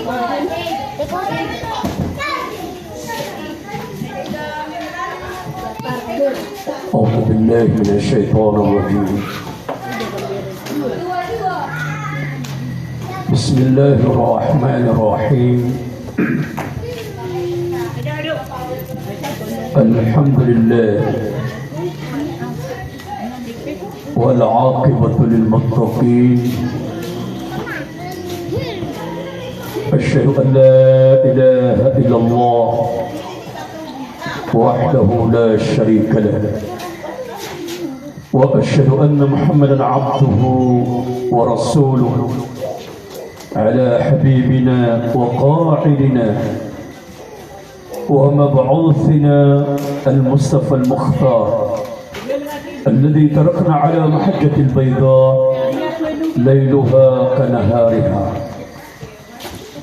أعوذ بالله من الشيطان الرجيم. بسم الله الرحمن الرحيم. الحمد لله والعاقبة للمتقين. أشهد أن لا إله إلا الله وحده لا شريك له، وأشهد أن محمدا عبده ورسوله على حبيبنا وقائدنا ومبعوثنا المصطفى المختار الذي تركنا على محجة البيضاء ليلها كنهارها،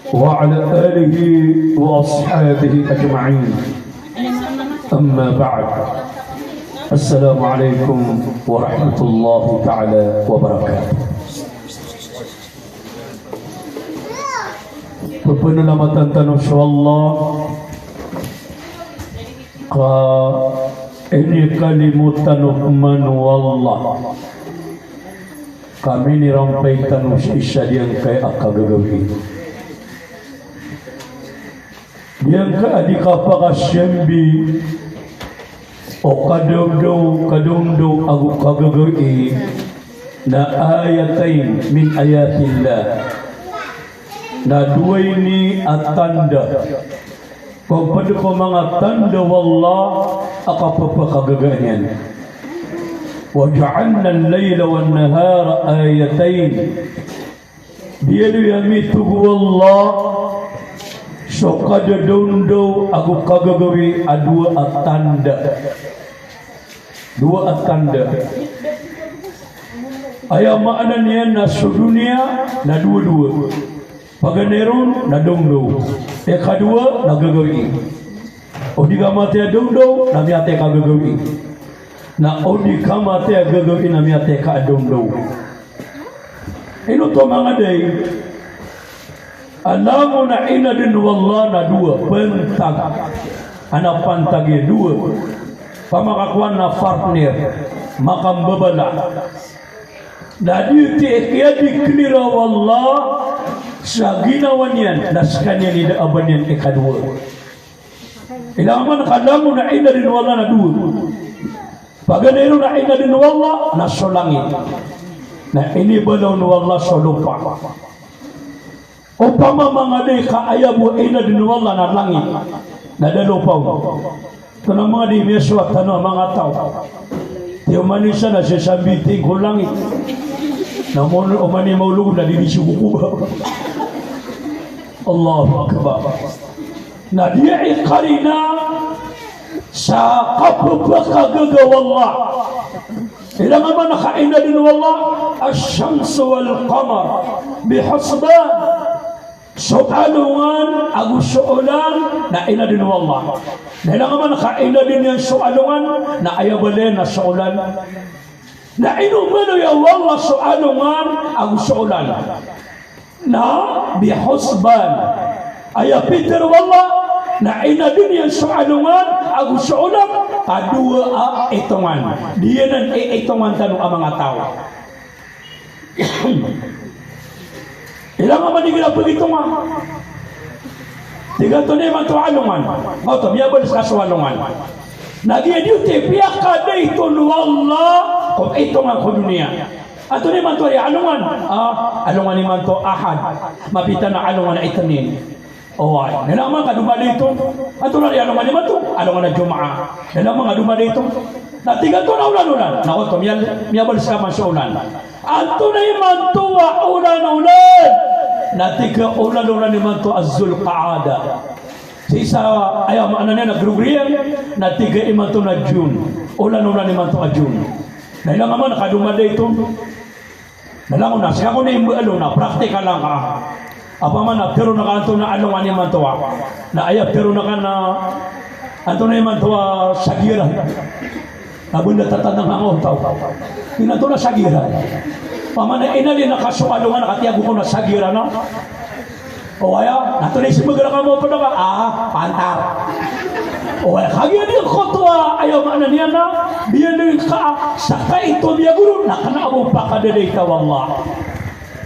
وعلى آله وأصحابه أجمعين. أما بعد، السلام عليكم ورحمة الله تعالى وبركاته. Penyelamatan tanah Allah ka ini kalimutan manu Allah kami ni rampai tanah isya yang kaya akagagawi yang ka adikapa kasyambi o kadungdo agu kagagawi na ayatain min ayatillah na dua ini atanda kepada mga tanda wallah akapapakagaganyan. Waja'alna al-layla wan-nahara ayatain biyadu yamitugu wallah so kadadundo aku kagagawi dua atanda ayah makna niya na sudunia na dua paganeron na dongdo kedua na gagawi odi kamate dongdo na miate kagagawi na odi kamate gagawi na miate ka dongdo ino to mga day alamu na ina din wallah na dua pentag ana pantagi dua pamakakuan na partner makambabala dadi tiya dikira wallah sa ginawan yan naskanya ni daaban yan ikadua ilaman kalamu na ina din wala na dua paganero na ina din wala na solangit na ini balaw na wala solupa upama mga day kaayabu ina din wala na langit na dalupaw ito na mga di meswat mga tao yung manisa na sisambiting ko langit namun umani maulugod na dinisukukuba Allahu Akbar na dia ikarina sa kapapakagaga wallah ilang naman nakaina din wallah asyamsu wal qamar bihusban su'alungan agusuulan na ina din wallah na ilang naman nakaina din yung su'alungan na ayabali na su'ulan na inumano ya wallah su'alungan agusuulan na bihusban aya Peter wallah na ina din yung su'alungan agusuulan kadua itungan dia nan itungan tanong ang mga tao ilang naman di kita pag-itungan tiga to naman to alungan o to miyabal sa sualungan nag-i-duty piyak kada ito wallah kung itungan ko dunia ato naman to alungan alungan naman to ahad mapita na alungan na itanin oh ay nalaman kaduma dito ato na alungan naman to alungan na jumaa nalaman kaduma dito na tiga to na ulan nako to miyabal sa ulan ato na naman to ulan natika ulan naman to azul qaada sa isa ayaw maana na nagrugriyan natika iman to na June ulan naman to a June na ilang naman nakaduma dito nalangon na siya ko na yung na praktika lang ka apa man na pero nakanto na alungan naman to na ayaw pero na anto na naman to sagira nabunda tatanang hangon tao pinato na sagira pamana inali nakasualungan nakatiago ko na sagira na Oh ya, nah tuh si begera kamu pada pantar. Oh ya, kagak dia khotwa ayo makna dia na dia ni ka saka itu dia guru nak kena abu pakade dei tawallah.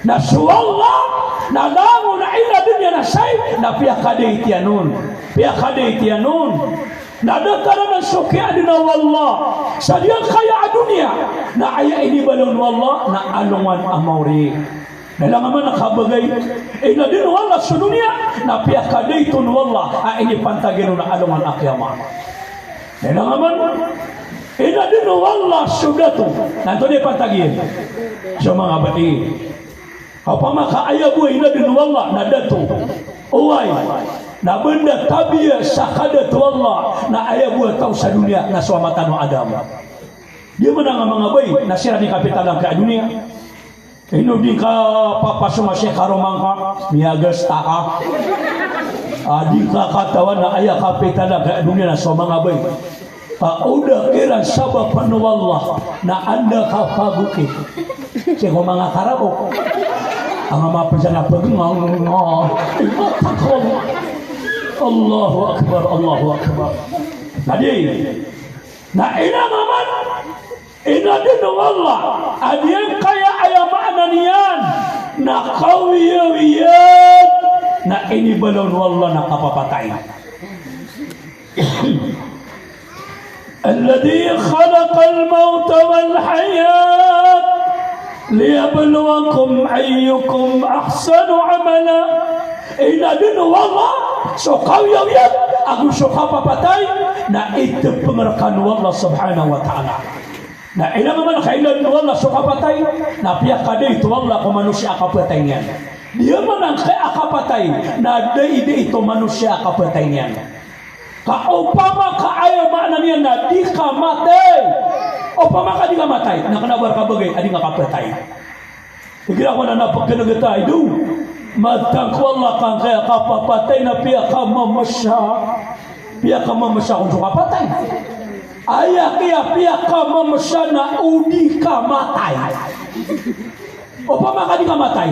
Na suwallah na dangu na ila dunia na say na pihak kade tianun. Pihak kade tianun. Na ada karena syuki adina wallah. Sadia kaya dunia. Na aya ini balon wallah na alungan amauri. Dalam mana kabagay ina din wala sa dunia na pihak kadayton wallah ini pantagin na alungan akyama. Dalam mana ina din wala sudato nanto di pantagin sa mga bati. Apa maka ayabu ina din wala na dato. Uway na benda tabiya sakadat wallah na ayabu tahu sa dunia na swamatan wa agama. Dia menang mga bay na sira ni kapital ang ka dunia. Ino di ka papasok masya karomang ka miyagas taka di ka katawan na ayah kapitan na ka dunia na so mga bay udah kira sabab panwallah na anda kapagukit siya mga karabok ang mapasya na pagungang Allahu Akbar Allahu Akbar nadi na ina naman ina din wallah adiyan kaya ayam niyan na kawiyawiyat na ini balon wallah na kapapatay alladhi khalaqal mauta wal hayat liyabluwakum ayyukum ahsanu amala ina din wallah so kawiyawiyat aku so kapapatay na itu pengerkan wallah subhanahu wa ta'ala. Nah, ina naman kailan wala so kapatay na pihak kade itu wala ko manusia kapatay niyan. Dia man ang kaya kapatay na ide itu manusia kapatay niyan. Kaupama kaaya makna niyan na di ka matay. Upama ka di ka matay, na kanabar ka bagay adi nga kapatay. Kira ko na napagkanagata idu. Matang wala kang kaya kapapatay na pihak ka mamasya. Pihak ka mamasya kung so kapatay. Ayah kaya pihak ka mamasana udi ka matay. O pamaka di ka matay.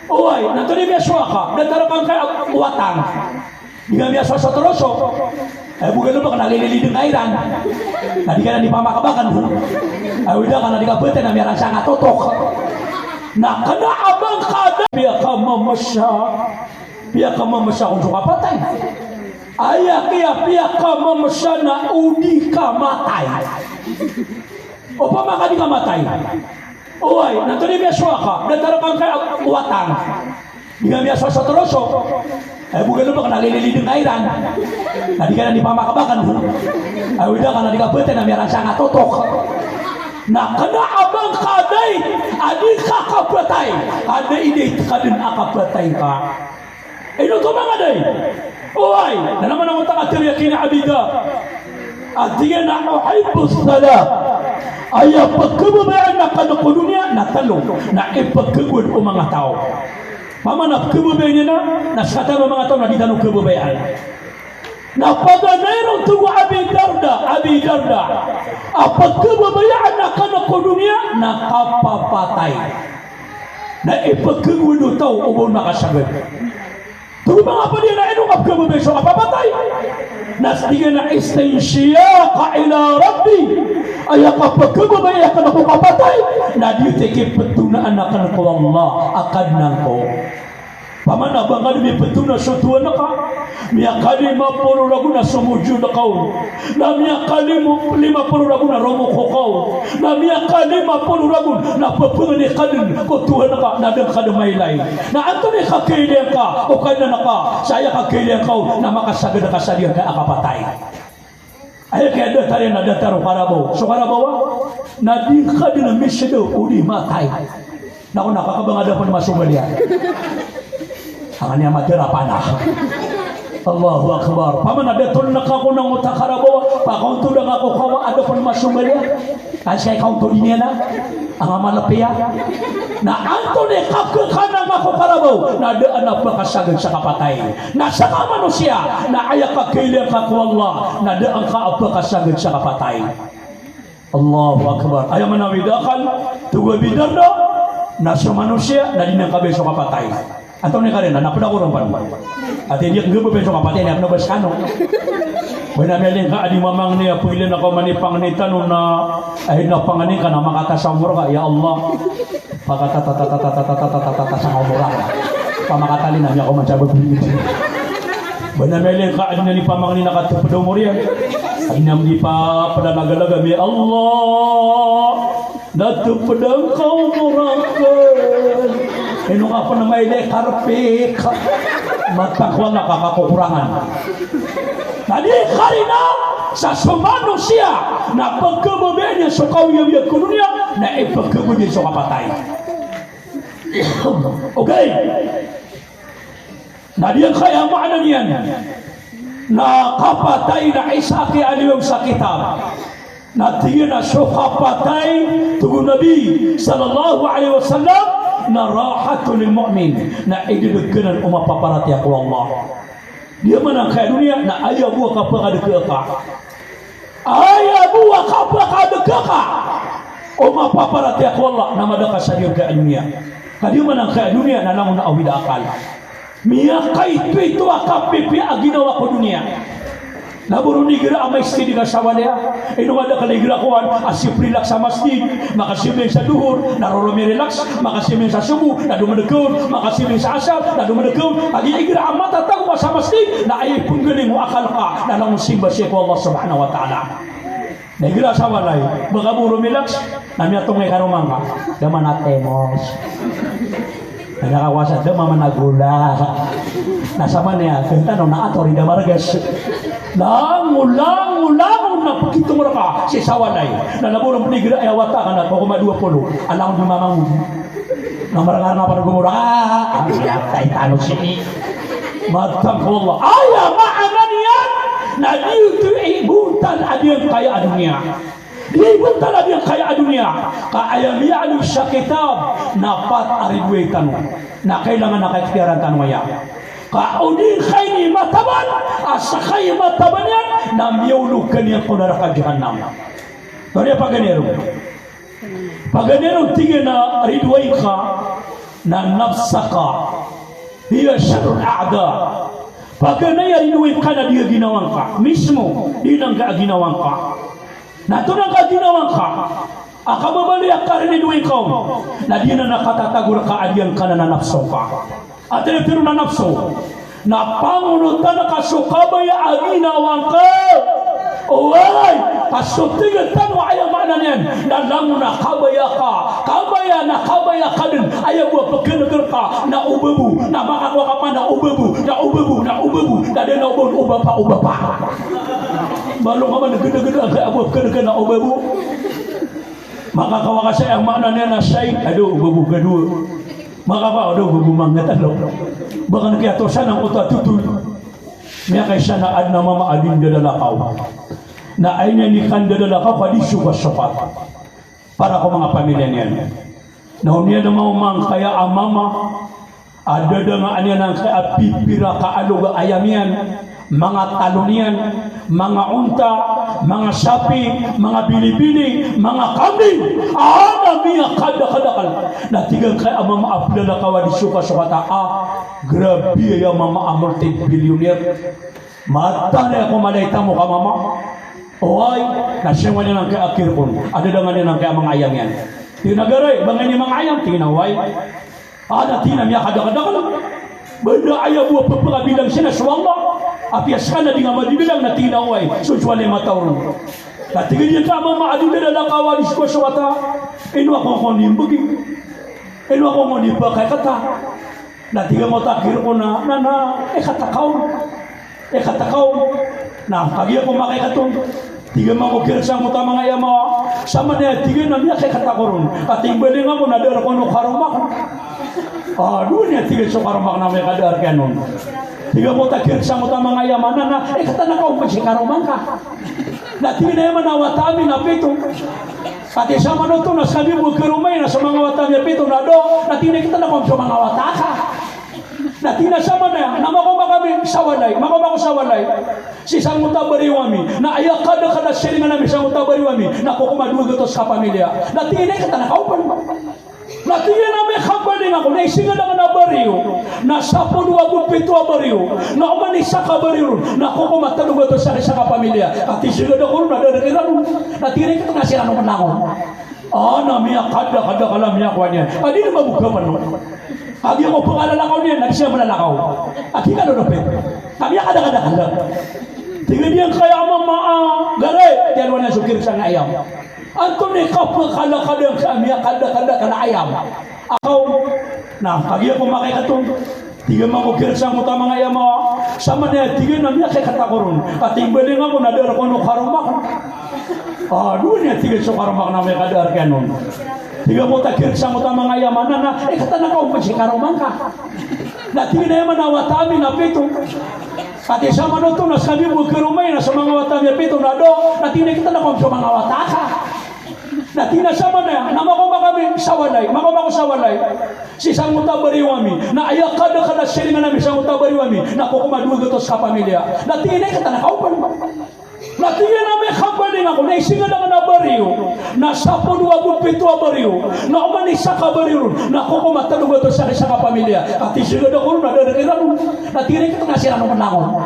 Uy, nanto ni biyaswa ka. Nagtarapan ka uwatan. Di ka biyaswa sa troso. Bukan lupa kena liliding airan. Nah di ka na di pamakabakan. Udah ka na di ka bete na miyarang sangat totok. Nah kena abang kada pihak ka mamasya. Pihak ka mamasya kung suka patay. Ayah kaya pihak ka mamasana udi ka matay. O pamaka di ka matay. Uy, nanto ni biyaswa ka. Nagtarapan ka uwatan. Di ka biyaswa sa troso. Bukan lupa kena liliding airan. Nah di ka na di pamakabakan. Udah ka na di ka bete na miyarang sangat totok. Nah kena abang kadai adi kakapatay. Ada ide kadin akapatay ka. Ino to mga day. Uy, na naman ang utakatir yakin abida. At diyan na uhibbu salat. Ay pagkababayaan na kanukudunya na talong na ipagkagod o mga tao. Mama na kababayaan niya na nasata ng mga tao na di tanong kababayaan. Na paganayrong tuwa Abi Darda. At pagkababayaan na kanukudunya na kapapatay. Na ipagkagod o tao o mo nakasagot. Tunggu apa dia nak eduk apa kamu besok apa patai? Nasdiga na istinsyaqa ila rabbi. Ayak apa kamu bayar kena aku patai? Na dia teke petuna anak ko Allah akan nangko. Pamana bangga di petuna sotua naka. Mia kali 50 ragu na sumuju na kau. Na mia kali 50 ragu na romo ko kau. Na mia kali 50 ragu na papungani kadin ko tuhan naka na den kadin may lain. Na antoni kakailan ka o kanya naka saya kakailan kau na makasagad ka sa diyan ka akapatay. Ay kaya ada tari na dataro karabo. So karabawa na di kadin na misdo udi matay. Na ko nakakabangada pa masumalia. Ang niya matira pa na. Allahu Akbar. Paman ada tol nakako ng utakarabawa. Pakaunto lang ako kawa ada pa masumalia. Kasi kaunto din na. Ang malapia. Na Antone kapke kanang ako karabaw. Na daan na pakasagad sa kapatay. Na sa manusia. Na ayak kakailan ka ko Allah. Na daan ka pakasagad sa kapatay. Allahu Akbar. Ayaw manawidakan. Tuwa bidarda. Na sa manusia. Na dinang kabeso kapatay. Atau ni karena nak pada orang pan. Ati dia ngeup besok apa teh nak bas kanu. Benar meleng ka adi mamang ni apa ilan ako manipang ni tanong na ay na pangani ka na makata sa umur ka ya Allah. Pakata sa umur ka. Pamakatali na niya ako mansabot. Benar meleng ka adi na ni pamang ni nakatupad umur yan. Ay nam di pa pada nagalaga mi Allah. Natupad ka umur ka. Ino nga pa na may karpik. Matangkwa na kakakukurangan. Tadi karena sa manusia na pagkababenya sa kauyab-yab ko dunia na ipagkababenya sa kapatay. Okay. Na diyan kaya maana niyan na kapatay na isaki aliyong sa kitab. Na diyan na sa kapatay tugon Nabi sallallahu alaihi wasallam na rahatun lil mu'min na ididugkanan umapaparati ako Allah. Dia menang kaya dunia na ayah buah kapal ada keka. Ayah buah kapal ada keka. Oma papa rati aku Allah nama daka sadir kaya dunia. Dia menang kaya dunia na namun na awida akal. Mia kaitu itu akapipi agina wako dunia. Naburu nigira amay istri di kasawadaya. Ino ada kaligira kuan asip relax sa masjid, makasibing sa duhur, naroromi relax, makasibing sa subuh, nadumedekun, makasibing sa asar, nadumedekun. Agi igira amat tatang sa masjid, na ay punggaling mo akal ka, na lang simba siya ko Allah subhanahu wa ta'ala. Nigira sa walay, bagaburo relax, namya tungay karumang ka, daman atemos. Nagkakawasa, daman managula. Nasama niya, kanta nung naatori da margas. Langu na begitu mereka si sawalay na naburong penigira ay awata na 2,20 alang di mamang na marangan na parang gumura ang tay tanong si matang ko Allah aya maana niyan na dito ibuntan adiyang kaya dunia ibuntan adiyang kaya dunia ka ayam ya'lu sa kitab na pat aridwetan na kailangan nakaikiyaran tanwaya kaudin khaini mataban asakhay mataban yan namyulukan yan ko naraka jahannam. Tadi paganero tingin na ridway ka na nafsaka hiya syarul a'da. Paganaya ridway ka na dia ginawang ka mismo di nang ka ginawang ka na to nang ka ginawang ka akababaliak ka ridway ka na di na nakatatagur ka adyan ka na nafso ka. At pero na nafso na pangunutan na kasukabaya aginawang ka Oway, kasutigan tanwa ayaw mana niyan. Nalang na kabaya ka. Kabaya ka din. Ayaw mo pagkinagal ka na ubabu. Na makakwa ka pa na ubabu. Na din na uba pa. Malo ka man naganda-ganda kaya mo pagkinagal na ubabu. Makakawa ka sa ang mana niya na say. Aduh, ubabu gadua. Makakawa, aduh, ubabu mangat. Baka nakiatosan ang utatutul. Miya kay siya na ad na mamaadin dalalakaw. Na ay niya ni kandadalakaw kadi sugas-sukat. Para ko mga pamilya niyan. Na niya na maumang kaya ang mama. Ada nga niya ng kaya pipira kaaluga ayam yan. Mga talon yan. Mga unta. Mga sapi. Mga bili-bili. Mga kambing. Ana miya kada-kadakal. Na tigang kaya ang mama aplalakaw di sugas-sukat. Grabe yung mama multi-billionaire. Mata na ako malaita mo ka mama. Oy, nasyawan niya ng kaya akir ko. Ada dengan niya ng kaya mga ayam yan. Tinagaray, bangay niya mga ayam. Tinaway. Ada tinam niya kada-kadakal. Banda ayam buwa pagpagabilang siya na suwala. Apias ka na di nga madibilang na tinaway. Susuwalay matawang. Natigil niya ka mama adu na nakawa di suwata. Ino ako konimbagi. Ino ako konimba kay kata. Natiga mo takir ko na katakaw na kagya ko makikatong tiga mo kirsa mo ta mga yama sama niya tiga na niya kay katakoron at ingbaling ako na dar ko no karumak doon niya tiga so karumak na may kadar kanon tiga mo ta kirsa mo ta mga yama na katanakaw mo si karumak ka na tiga na yaman awatami na pito pati sama no to na sabi mo karumay na sa mga watami pito na do na tiga kita na kung sa mga wataka na tinasama na namakoma kami sa walay makoma ko sa walay si sanguta bariwami na ayak kada siringan namin sanguta bariwami na kukumadugo to sa pamilya na tinay ka tanakaw pa na tinay namin kapaling ako na isingan na bariw na 17 bariyo na umanisa ka bariyo na ko matanong to sa kapamilya at isigado ko na dadakiran na tirik ito nga sila nung manangon namiya kada kalam niya ko niya di na mabuka man nun agi mo pangalalakaw niya nagsiya manalakaw at hika no napit namiya kada tingin niya kaya mama gare yan wala sukir sa ayam anto ni kapag kalakadang kamiya kada kana ayam ako na pagi ako makikatong tiga mga kirsa mo tamang ayam sama niya tiga na niya kay katakoron at imbaling ako nadara ko no karumak doon niya tiga so karumak na may kadar kanon tiga mo ta kirsa mo tamang ayam na katana ka umpasi karumak ka na tiga na yaman awatami na pito at isa man ito na sabi mo kirumay na sa mga watami na pito na do na tiga kita na kung sa mga wataka na tinasama na makoma kami sa walay si sanguta bariwami na ayak kada silingan namin sanguta bariwami na kukumadugo to sa pamilya na tinay ka tanakaupan na tinay namin kapaling ako na isinga na bariyo na 17 bariyo na umanisa ka bariyo na kukumadugo to sa pamilya at isinga ko na dadakiran na tinay ka nga sila nung manangon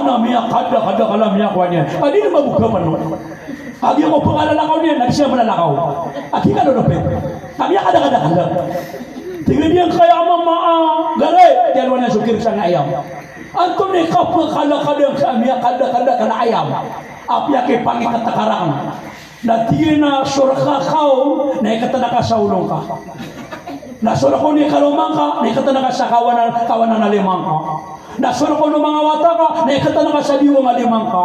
namiya kada kalam niya ko niya di na mabuka man nun agi mo pangalalakaw niya nagsiya manalakaw at hika no napit namiya kada tingin niya kaya mama gare yan wala sukir sa ayam anto ni kapag kalakadang kamiya kada kana ayam apya kay pangikatakarang na tingin na suraka kao na ikatanaka sa ulong ka na surako ni kalumang ka na ikatanaka sa kawanan na limang ka nasura ko no mga wata ka na ikatan ka sa diwa nga limang ka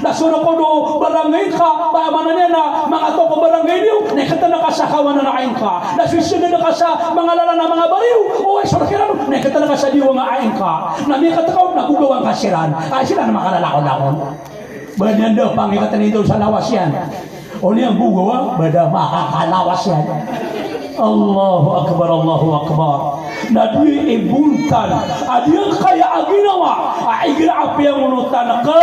nasura ko no barangay ka pamanan niya na mga toko barangay niyo na ikatan ka sa kawanan na ayin ka nasusunod ka sa mga lala na mga bariw o ay sura kira na ikatan ka sa diwa nga ayin ka na may katakaw nagugawang kasiran ay sila na makalalakon banyan daw pangikatan nito sa lawas yan o niyang gugawa bada makakalawas yan Allahu Akbar na di ibuntan adiyang kaya aginawa igil api ang unutan ka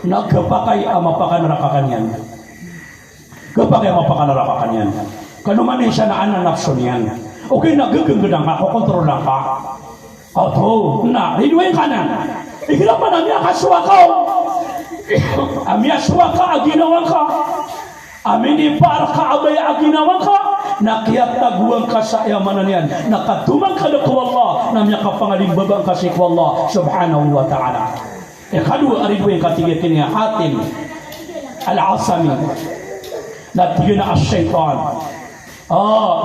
nagkapakay amapakanarakakan yan kanuman siya na ananapson yan okay nagagagandang ka kukontrol lang ka rinuin ka na igil pa na miya kaswakaw amya swaka aginawa ka amini para ka abay aginawa ka nakiyat taguang ka sa yamanan yan nakatumang ka na ko Allah na miya kapangalimbabang ka si ko Allah subhanahu wa ta'ala ikadu aribuin katigit niya Hatim al-Asami na tigil na as-shaytan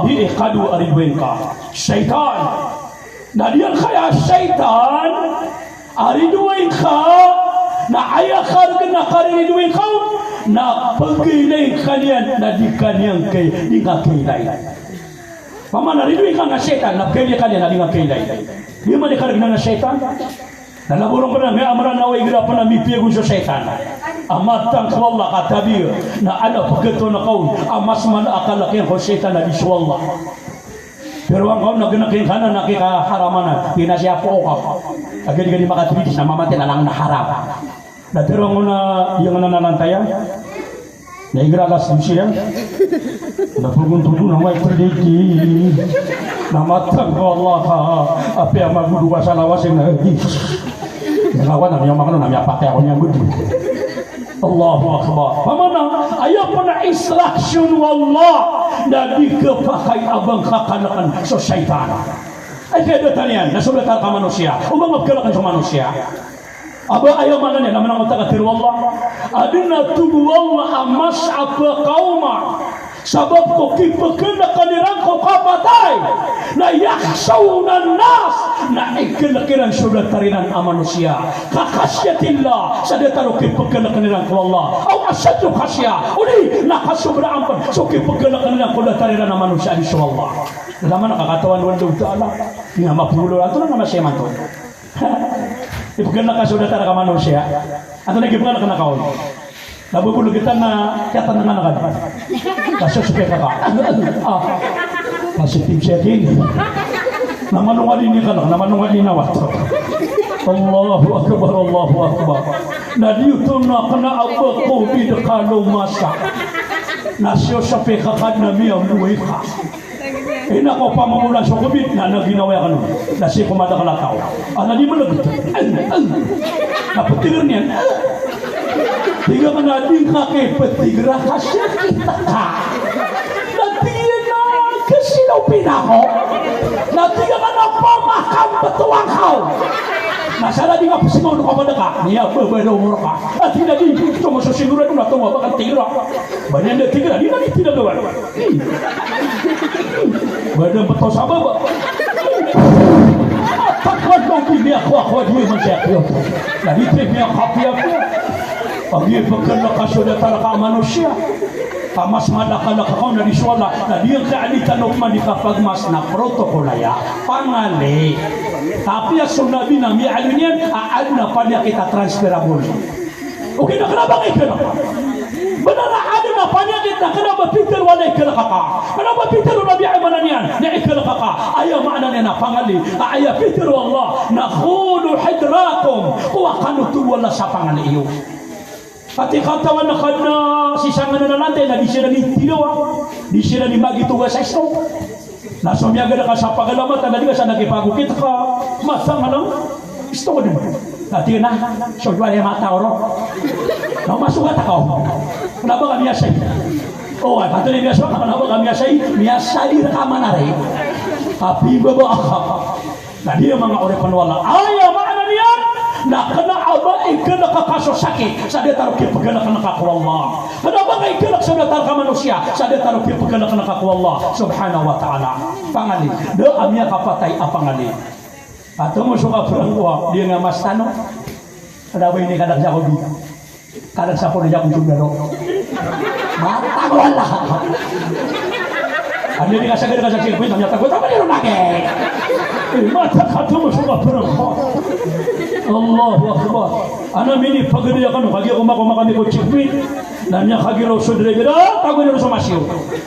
di ikadu aribuin ka shaytan na diyan kaya shaytan aribuin ka na ayakar ka na kariduin ka na pagkilay kanian na di kaniyang kay di nga kilay pamana riduin ka nga syaitan na pagkilay kanian na di nga kilay di man di karag na nga syaitan nalaburong ka na may amaran na igra pa na mipiyagun sa syaitan amatang kawalla katabir na ala pagkato na kaun amas man akalakin ko syaitan na diswalla pero ang kaun naganakin ka na nakikaharaman na pinasya po ka agad-agad makatibidis na mamati na lang naharap natero mo na yung nananantaya na igragas din siya napulgun-tulgun na may perdiki namatang ko Allah ka api ang maguduwa sa lawasin na nagawa na niya makano na niya patay ako niya gudu Allahu Akbar pamana ayaw pa na instruction wallah na di kapahay abang kakanakan sa syaitan ay kaya datanian nasulatan ka manusia umangap ka sa manusia aba ayaw mana niya naman ang tagatir wallah adina tubu wallah amas apa kauma sabab ko kipagkana kanirang ko kapatay na yaksawna nas na ikalakiran sudah tarinan ang manusia kakasyatillah sa detaro kipagkana kanirang ko wallah aw asadyo kasya uli nakasobraan pa so kipagkana kanirang ko tarinan ang manusia iso wallah naman nakakatawan wala doon ta'ala nga mapulo ato lang naman siya man to ipagkana ka sudah tara ka manusia ato nagipagkana ka na kaon nabubulog kita na kata na nga nakad kasi supaya ka kasi tim siya kin namanungalin ni ka lang namanungalin na wato Allahu Akbar na dito na kana abba ko bidakalo masa nasyo sa pekakad na miyang buhay ka Ina ko pamamulan sa kubit na naginawa ka nun. Nasi kumada kalakaw. Ana di malagot. Napatigar niyan. Tiga ka na di kakipatigra kasi kita ka. Natiyan na kasinupin ako. Natiga ka na pamakam batuang kau. Nasara di nga pasingaw ka ba ka? Niya, babalo mo ka. At hindi ito masusiguran na ito mabakan tira. Banyan na tigra, di na di tinagawa. Badan betul sama ba? Takkan dong biar aku dia macam aku. Jadi biar kopi aku. Pagi bekerja kasudah tanah manusia. Kamas madakala kau dari suala. Nah dia keadilan ukma di kapag mas na protokol ya. Pangale. Tapi ya sunabi nami alunian aadna pada kita transferable. Oke, nak kenapa kayak gitu? Benar ada napanya kita kenapa pikir walai kelakaka? Kenapa pikir Nabi Imananian? Ni kelakaka. Ayah maknanya na pangali. Ayah pikir Allah. Nakhulu hidrakum. Wa kanutu wala sa pangali iyo. Pati katawan na kana sisangan na lantai na di sila ni tinawa. Di sila ni bagi tugas sa iso. Nasumyaga na ka sa pagalamat na di ka sa nagipagukit ka. Masang alam. Isto ko din. Dati na. So jual yung mata oro. Nang masuk kata kau. Kenapa kami asai? Oh, kata dia biasa. Kenapa kami asai? Biasa di rekaman hari. Tapi bawa nah dia mga orang penwala. Ayah mana dia? Nak kena abai kena kakaso sakit. Saya taruh ke pegala kena kaku Allah. Kenapa kau kena saya taruh ke manusia? Saya taruh ke pegala kena kaku Allah. Subhanahu wa taala. Pangali. Do amia kapatai apa ngali? Atau masuk ke perangwa dia ngamas tano. Kenapa ini kadang jago dia? Kadang siapa dia jago juga dong. Mata wala. Anda dikasih sirkuit ternyata gue tak boleh pakai. Mata kata masuk ke perangwa. Allahu Akbar. Ana mini pagari akan kagi ako kami ko sirkuit. Nanya kagi raw sudre bida tago ni sa masyo.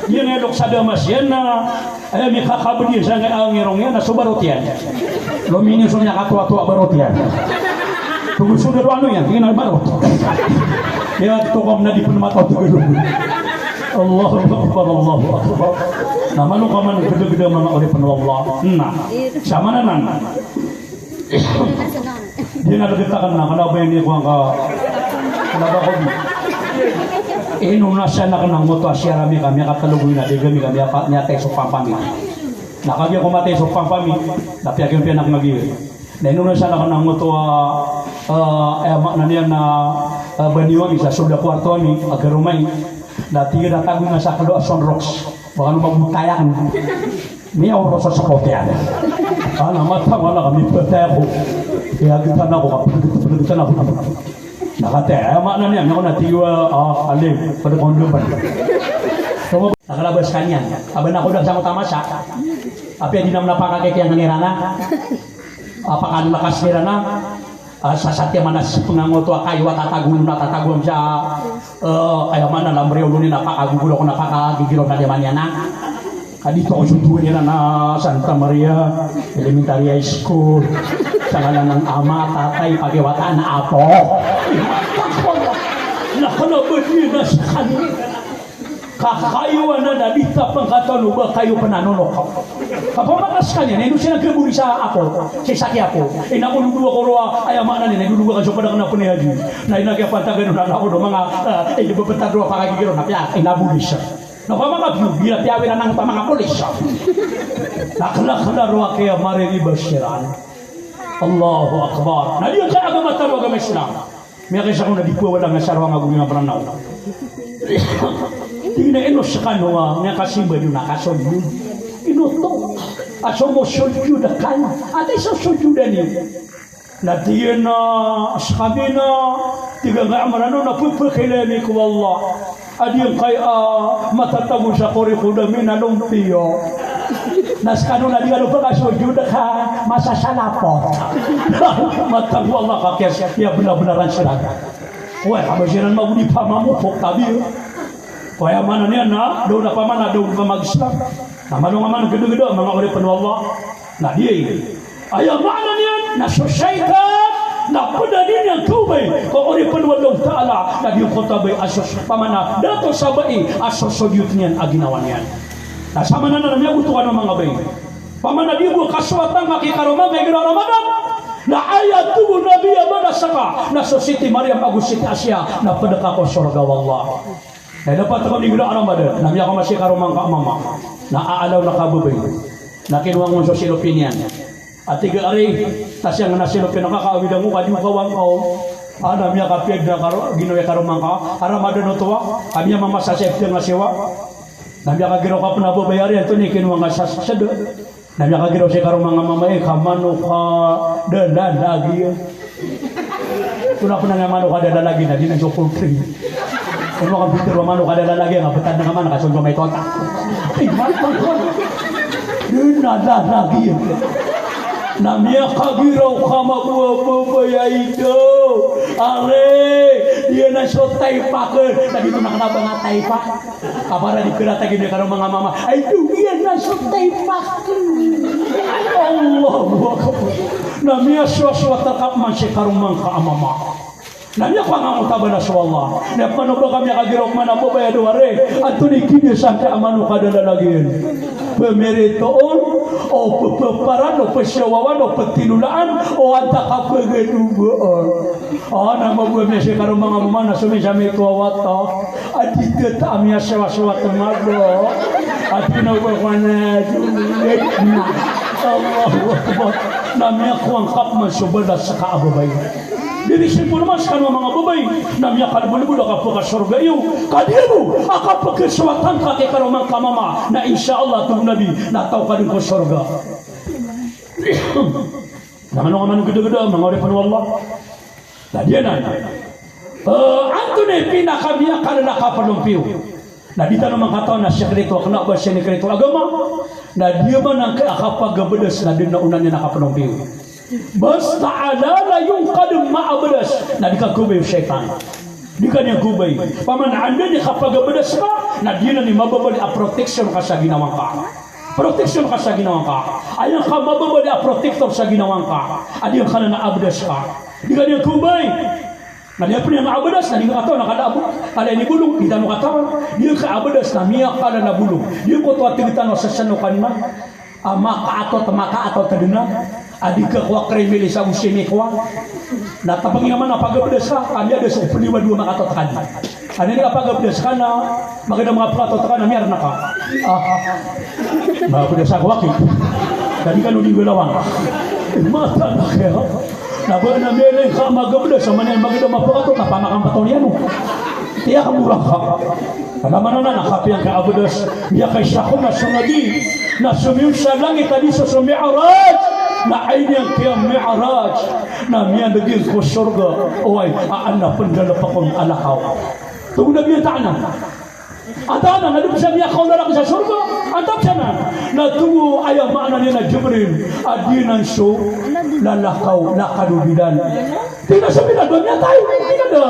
Yan elok sa damasyan na ay mi kakabudi sa ang irong yan na subarotian. Lumini so nya katwa-twa barotian. Tunggu sudah ano yan, tingnan barot. Ya tukom na di pun mataw tugo. Allahu Akbar, Allahu Akbar. Nama lu kaman gede-gede mga uri Allah. Nah, sama na nan. Dia nga nagkitakan na, kanaba yung hindi ko ang kanaba ko. Inunasya na ka ng moto asya rami kami katalugoy na di kami nyatay sa pampami. Nakagyan ko matay sa pampami, napiyagyan piyanak nagigil. Na inunasya na ka ng moto mak na niya na baniwag isa sudah kwarto ni agarumay. Dati na tago na sa kalo ason rocks. Baka nung magbutayan. Niya oras sa kotean. Mata wala kami patay ako. Kaya kita na ako kapag ako naman. Nakataya, makna niya, ako natiwa, alim, pada kondoban. Nakalabas kanyan, aban ako dagsang utamasa, api di naman napakakik yang nangirana, apakan lakas nirana, sa satya manas pengangoto kayo at tatagum siya, kaya mana lambreo lunin napakagugulo ko napakagigilo na diyan niya na. Kadito ko suntuin nila na Santa Maria Elementary School. Sa ngalan ng ama, tatay, pagiwata na apo. Nakalabad niya na sa kanila. Kakayuan na nalita pang katalo ba kayo pananonok. Kapamakas ka niya, nendo siya nagkaburi sa apo, sa isaki apo. Nakulunduwa ko roa, ay ama na niya, nagluluwa ka siya padang na punihagi. Na inagyapantagan na ako ng mga, nababantadwa pa kagigiro na piya, nabuli siya. Napamaka bila tiawin na ng mga polis. Nakalakala roa kaya mariribasyiran. Allahu Akbar. Nah dia sa agama taro agama Islam. May kaysa kung nadipuwa wala nga sarwa nga gumina branaw. Tingnan ino sa kanwa nga kasimba yun nakason yun. Ino to. Aso mo sujud kan. Ate sa sujudan yun. Na diyan na sabi na tiga nga amarano na pupukilami ko Allah. Adiyang kaya matatago sa kurikuda minalumpiyo. Nas kanun na di ka lupa kasujud ka masasalapot. Matagwa Allah kakes ya benar-benaran sila. Wah, kabasiran maguni pa mamupok tabi. Kaya mana niya na daw na pamana daw ka mag-Islam. Namanong aman gede-gede mga uri penuh Allah. Nah dia ayah mana niya na syaitan na padanin yang tubay ko uri penuh Allah Ta'ala na di kota bay asos pamana dato sabay asos sujud niyan aginawan niyan. Nah sama nana namanya butuhan mga bay. Pamana di bu kaswatan kaki karoma kay gira Ramadan. Na ayat tubuh Nabi abada saka na Siti Maryam Agus Siti Asia na pedeka ko surga wallah. Na dapat ko di gira Ramadan. Namanya ko masih karoma ka mama. Na aalaw na kabubay. Na kinuwang mo sa silopinian. At tiga ari tas yang na silopin nakakaawid mo kadi mo kawang ko. Namanya kapiyag na ginoy karoma ka. Ramadan no tuwa. Kanya mama sa safety nga siwa. Namanya kagiro ka puna babayari ito ni kinuwang nga sasado. Namanya kagiro si karong mga mamae kamano ka dada lagi. Kuna puna nga mano ka dada lagi na di na sokol tree. Kung mga computer mano ka dada lagi nga betad na kamano kasunod may tota. Ay matang ko. Dada lagi. Namanya kagiro ka mabubayay do. Ale dia na so taipakeun tadi itu nak kenapa nggak taipak apara dikira tadi dia karong mga mama itu dia na so taipakeun Allahu akbar namanya suatu kap masih karong mangka amama namanya ko nga utabana sa Allah na pano ba kami kagirok man apo ba duare atuni kini sampai amanu kadala lagi pemeritoon o peparan o pesyawawan o petinulaan o anta kapegedugaan nama buah si karong mga mama na sumi-sami tuawata adita taamya sewa-sewa temado at pinagpapana julit na Allahu Akbar namanya kuang kap masubada sa kaababay diri simpul mas kan mga babay namanya kan bulbul ka pa surga iyo kadiyo aka pa kesewatan ka kay karong mga mama na insyaallah tu nabi na taw kadin ko surga naman man gede-gede mga ore pan wallah tadi na antune pinakamiya kan nakapalumpiw na dito naman kataon na sekreto kana ba sekreto agama na dia man ang akapagabedes na din na unan niya nakapalumpiw basta alala yung kadang maabedas na dikagubay syaitan di kanya gubay paman anda di kapagabedas ka na di na ni mababali a protection ka sa ginawang ka protection ka sa ginawang ka ayang ka mababali a protector sa ginawang ka adiyang ka na naabedas ka di kanya gubay na dia punya naabedas na di ka kataw na kadabo kala ni bulong di tanong katawan di ka abedas na miyak ka na bulong di ko to atigitan sa sano kanina maka atau taduna adika kwa kremili sa usini kwa na tapang naman na pagabdes ka kami ada sa peniwa dua makatot kan ano ni pagabdes ka na maganda mga plato ka na meron na ka pagabdes ako waki tadi kan uling galawang mata na kaya nabo na mele ka magabdes sa manen maganda mga plato na pamakang patonian tiya ka murah ka kalaman na nakapi ang kaabdes niya kay syakong na sunadi na sumiyong sa langit tadi sa Mi'raj na ay niyang kiyang Mi'raj na miyan naging ko surga oy aan na pandalapakong alakaw tunggu na biyan ta'anan atanan na doon siya niya kaunarang sa surga atap siya na tungo ayaw maana niya na Jibril adinan so lalakaw nakadubidan tingnan sa pinagod niya tayo tingnan na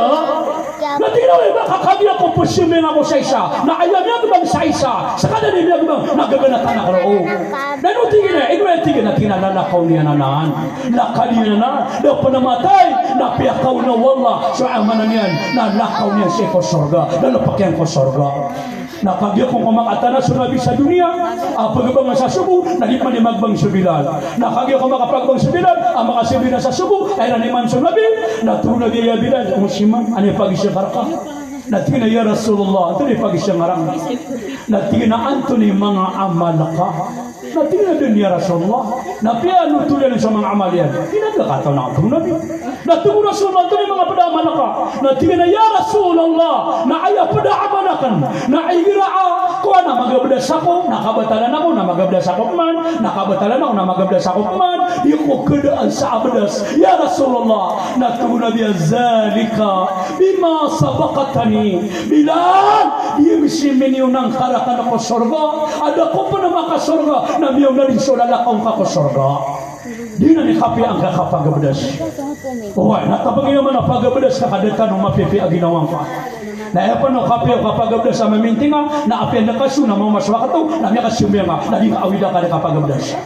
natingnan na kakabila ko posibleng ako sa isa na ayaw niya gabang sa isa sa kada niya gabang nagaganatan ako na nanutingin na inuetingin na kinalalakaw niya na naan nakaliya na na panamatay na piyakaw na wala sa amanan niyan na lakaw niya siya ko surga lalapakyan ko surga nakagya kong kumakatana sunabi sa dunia pagabang sa subo nalipan ni magbang subilan nakagya kong makapagbang subilan ang makasibilan sa subo ay naniman sunabi natulog iya bilan umusiman ano yung pag-isya karaka natingin na ya Rasulullah ito yung pag-isya ngarang natingin na Anthony mga amal ka natingin na din ya Rasulullah napiano tuloy sa mga amal yan kinagkakataw na ito nabi natingin Rasulullah ito yung mga padaman ka natingin na ya Rasulullah na ayaw padaaman na igiraa ko na magabdas ako nakabatalan ako na magabdas ako man nakabatalan ako na magabdas ako man di ko kedaan sa abdas ya Rasulullah natingin na biya zalika bima sabakatani bilang dia mesti meniunang karakan ako surga ada ko pa na makasurga na miyaw na rin sulalakaw ka ko surga di na ni kapi ang kakapagabdas natapag naman na pagabdas kakadatan ng mapipi aginawang ka na epan no kapi ang kapagabdas sa mamintinga na api ang nakasu na mga maswa ka to na miya kasumya nga na di kaawida ka na kapagabdas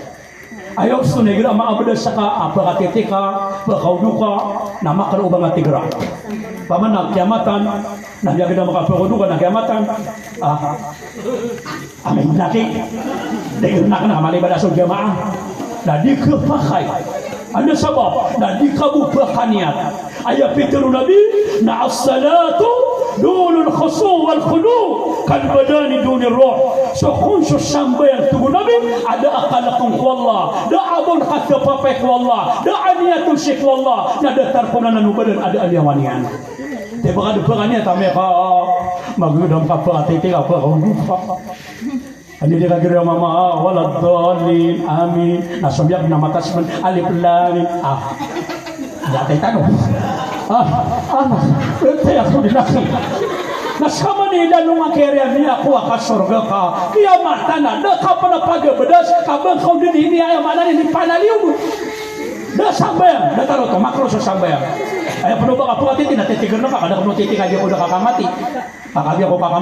ayaw gusto na igra maabdas sa ka apakatitika pakauduka na makarubang at igra paman na kiamatan na miya ganda makapauduka na kiamatan Amin lagi. Dengan nak malibadah jamaah. Nah dikepakai. Ada sebab. Nah dikabupakan niat. Ayat fitur Nabi. Nah as-salatu dunul khusu wal khudu kan badani dunir roh. So khusus sampai tubuh Nabi ada akalakum wallah, da abun kata papek wallah, da aniyatul syekh wallah, ada tarpunan badan ada aliawanian. Tapi ada perangnya tak mereka magudam kapal titik apa Ani dia kira mama waladhdallin amin. Nah sobiak nama tasman alif lam mim Enggak tahu. Itu aku dinaki. Nasama ni dan mengakhiri ni aku akan surga ka. Kiamat tanah. Dah kapan apa bedas? Kapan kau di ini ayam mana ni panaliu? Dah sampai. Dah taruh tu makro sampai. Ayah penuh apa hati tidak titik nak ada penuh titik aja udah kakak mati. Kakak dia kau kakak